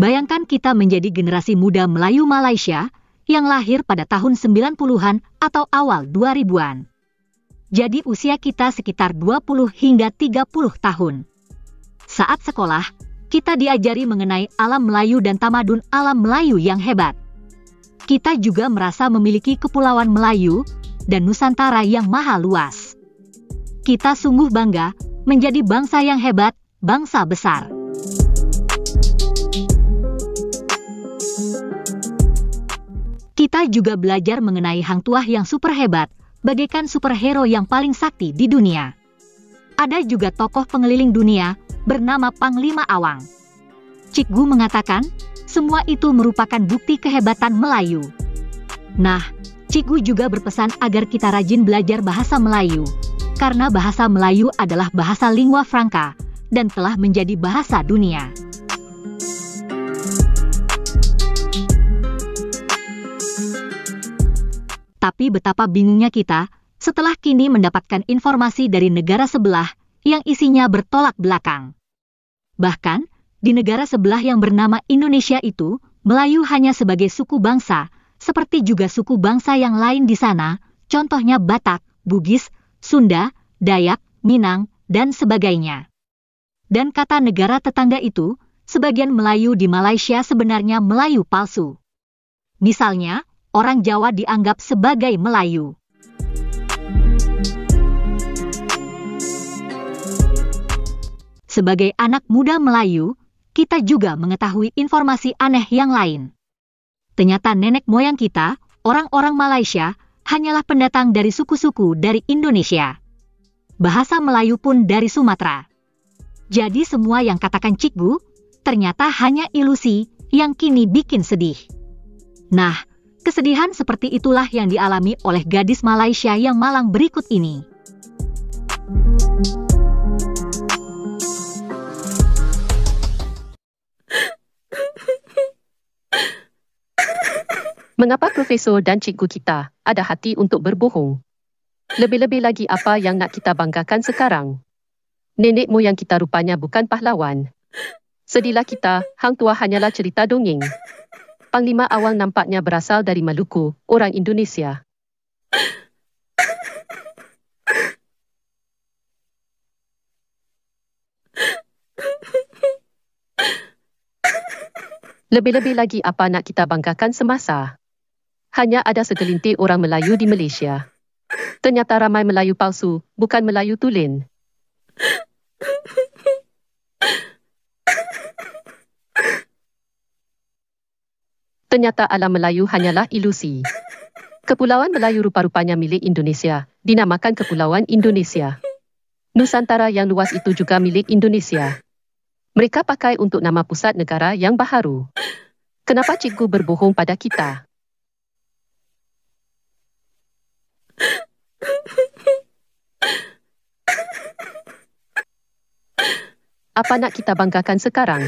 Bayangkan kita menjadi generasi muda Melayu Malaysia yang lahir pada tahun 90-an atau awal 2000-an. Jadi usia kita sekitar 20 hingga 30 tahun. Saat sekolah, kita diajari mengenai alam Melayu dan tamadun alam Melayu yang hebat. Kita juga merasa memiliki kepulauan Melayu dan Nusantara yang maha luas. Kita sungguh bangga menjadi bangsa yang hebat, bangsa besar. Kita juga belajar mengenai Hang Tuah yang super hebat, bagaikan superhero yang paling sakti di dunia. Ada juga tokoh pengeliling dunia bernama Panglima Awang. Cikgu mengatakan, semua itu merupakan bukti kehebatan Melayu. Nah, Cikgu juga berpesan agar kita rajin belajar bahasa Melayu, karena bahasa Melayu adalah bahasa lingua franca dan telah menjadi bahasa dunia. Tapi betapa bingungnya kita setelah kini mendapatkan informasi dari negara sebelah yang isinya bertolak belakang. Bahkan, di negara sebelah yang bernama Indonesia itu, Melayu hanya sebagai suku bangsa, seperti juga suku bangsa yang lain di sana, contohnya Batak, Bugis, Sunda, Dayak, Minang, dan sebagainya. Dan kata negara tetangga itu, sebagian Melayu di Malaysia sebenarnya Melayu palsu. Misalnya, orang Jawa dianggap sebagai Melayu. Sebagai anak muda Melayu, kita juga mengetahui informasi aneh yang lain. Ternyata nenek moyang kita, orang-orang Malaysia, hanyalah pendatang dari suku-suku dari Indonesia. Bahasa Melayu pun dari Sumatera. Jadi semua yang katakan Cikgu, ternyata hanya ilusi yang kini bikin sedih. Nah, kesedihan seperti itulah yang dialami oleh gadis Malaysia yang malang berikut ini. Mengapa profesor dan cikgu kita ada hati untuk berbohong? Lebih-lebih lagi apa yang nak kita banggakan sekarang? Nenek moyang kita rupanya bukan pahlawan. Sedihlah kita, Hang Tuah hanyalah cerita dongeng. Panglima Awang nampaknya berasal dari Maluku, orang Indonesia. Lebih-lebih lagi apa nak kita banggakan semasa? Hanya ada segelintir orang Melayu di Malaysia. Ternyata ramai Melayu palsu, bukan Melayu tulen. Ternyata alam Melayu hanyalah ilusi. Kepulauan Melayu rupa-rupanya milik Indonesia, dinamakan Kepulauan Indonesia. Nusantara yang luas itu juga milik Indonesia. Mereka pakai untuk nama pusat negara yang baharu. Kenapa cikgu berbohong pada kita? Apa nak kita banggakan sekarang?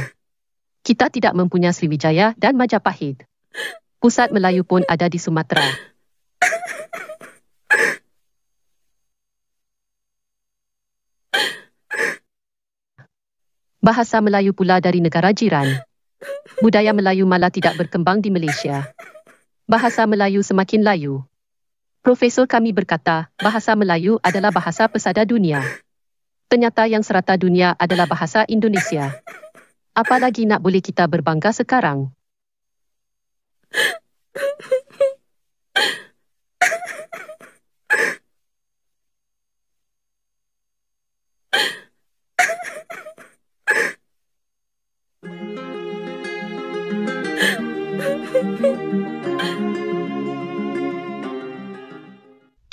Kita tidak mempunyai Sriwijaya dan Majapahit. Pusat Melayu pun ada di Sumatera. Bahasa Melayu pula dari negara jiran. Budaya Melayu malah tidak berkembang di Malaysia. Bahasa Melayu semakin layu. Profesor kami berkata, bahasa Melayu adalah bahasa pesada dunia. Ternyata yang serata dunia adalah bahasa Indonesia. Apalagi nak boleh kita berbangga sekarang?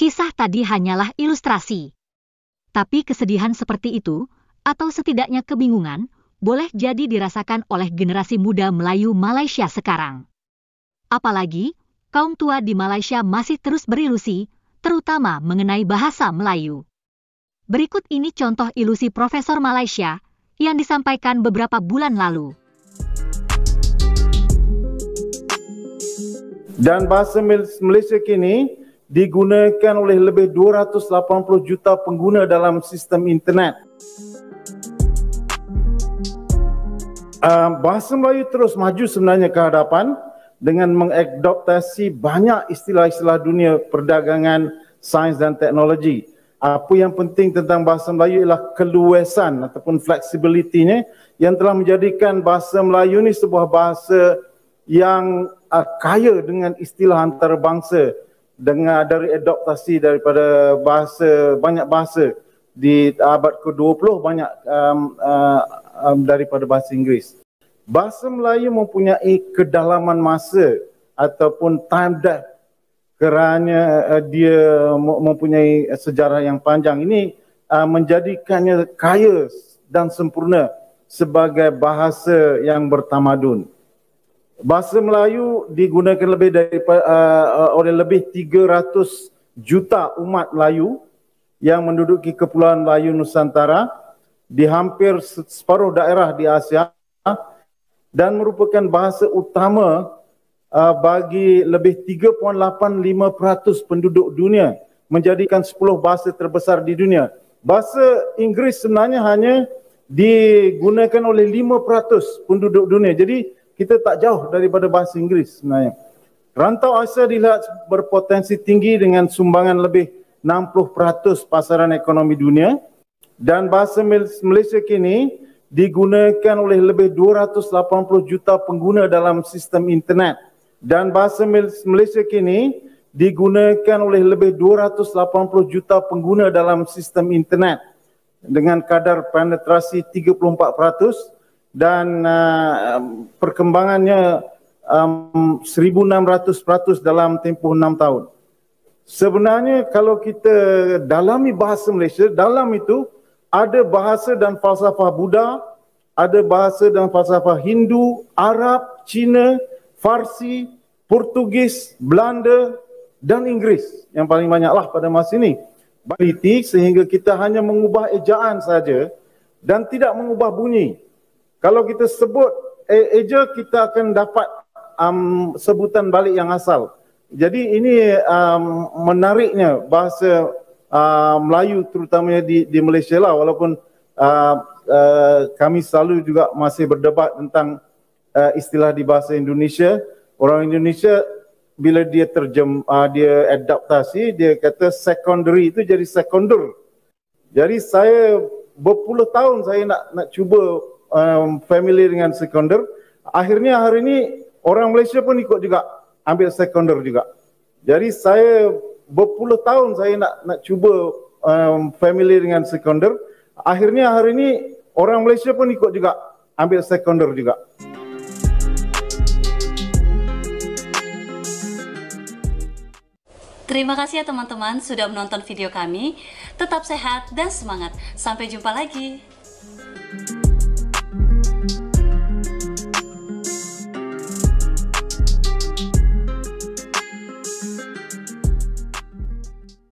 Kisah tadi hanyalah ilustrasi. Tapi kesedihan seperti itu, atau setidaknya kebingungan, boleh jadi dirasakan oleh generasi muda Melayu Malaysia sekarang. Apalagi, kaum tua di Malaysia masih terus berilusi, terutama mengenai bahasa Melayu. Berikut ini contoh ilusi Profesor Malaysia yang disampaikan beberapa bulan lalu. Dan bahasa Malaysia kini digunakan oleh lebih 280 juta pengguna dalam sistem internet. Bahasa Melayu terus maju sebenarnya ke hadapan dengan mengadoptasi banyak istilah-istilah dunia perdagangan, sains dan teknologi. Apa yang penting tentang bahasa Melayu ialah keluasan ataupun fleksibilitinya yang telah menjadikan bahasa Melayu ni sebuah bahasa yang kaya dengan istilah antarabangsa dengan dari adoptasi daripada banyak bahasa di abad ke-20 banyak daripada bahasa Inggeris. Bahasa Melayu mempunyai kedalaman masa ataupun time depth kerana dia mempunyai sejarah yang panjang. Ini menjadikannya kaya dan sempurna sebagai bahasa yang bertamadun. Bahasa Melayu digunakan oleh lebih 300 juta umat Melayu yang menduduki Kepulauan Melayu Nusantara di hampir separuh daerah di Asia dan merupakan bahasa utama bagi lebih 3.85% penduduk dunia, menjadikan 10 bahasa terbesar di dunia. Bahasa Inggeris sebenarnya hanya digunakan oleh 5% penduduk dunia. Jadi kita tak jauh daripada bahasa Inggeris sebenarnya. Rantau Asia dilihat berpotensi tinggi dengan sumbangan lebih 60% pasaran ekonomi dunia, dan bahasa Malaysia kini digunakan oleh lebih 280 juta pengguna dalam sistem internet. Dan bahasa Malaysia kini digunakan oleh lebih 280 juta pengguna dalam sistem internet dengan kadar penetrasi 34% dan perkembangannya 1,600% dalam tempoh 6 tahun. Sebenarnya kalau kita dalami bahasa Malaysia, dalam itu ada bahasa dan falsafah Buddha, ada bahasa dan falsafah Hindu, Arab, Cina, Farsi, Portugis, Belanda dan Inggeris yang paling banyaklah pada masa ini. Politik sehingga kita hanya mengubah ejaan saja dan tidak mengubah bunyi. Kalau kita sebut eja, kita akan dapat sebutan balik yang asal. Jadi ini menariknya bahasa Melayu terutamanya di Malaysia lah, walaupun kami selalu juga masih berdebat tentang istilah di bahasa Indonesia. Orang Indonesia bila dia dia adaptasi, dia kata secondary itu jadi seconder. Jadi saya berpuluh tahun saya nak cuba familiar dengan seconder. Akhirnya hari ini orang Malaysia pun ikut juga ambil seconder juga. Jadi saya berpuluh tahun saya nak cuba familiar dengan seconder. Akhirnya hari ini orang Malaysia pun ikut juga ambil seconder juga. Terima kasih ya teman-teman sudah menonton video kami. Tetap sehat dan semangat. Sampai jumpa lagi.